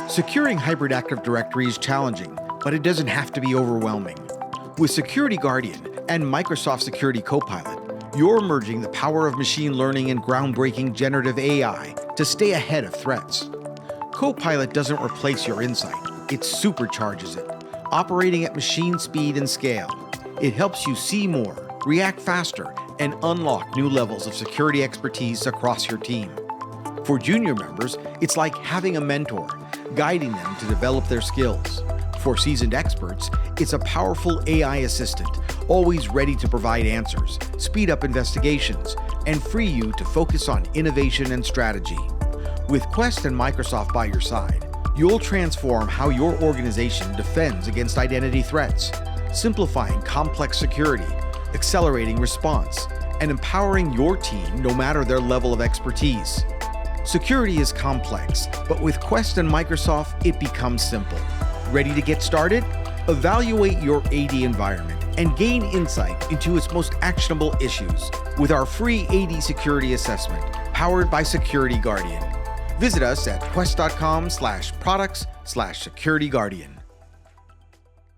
Securing hybrid Active Directory is challenging, but it doesn't have to be overwhelming. With Security Guardian and Microsoft Security Copilot, you're merging the power of machine learning and groundbreaking generative AI to stay ahead of threats. Copilot doesn't replace your insight, it supercharges it, operating at machine speed and scale. It helps you see more, react faster, and unlock new levels of security expertise across your team. For junior members, it's like having a mentor, guiding them to develop their skills. For seasoned experts, it's a powerful AI assistant, always ready to provide answers, speed up investigations, and free you to focus on innovation and strategy. With Quest and Microsoft by your side, you'll transform how your organization defends against identity threats, simplifying complex security, accelerating response, and empowering your team no matter their level of expertise. Security is complex, but with Quest and Microsoft, it becomes simple. Ready to get started? Evaluate your AD environment and gain insight into its most actionable issues with our free AD security assessment, powered by Security Guardian. Visit us at quest.com/products/securityguardian.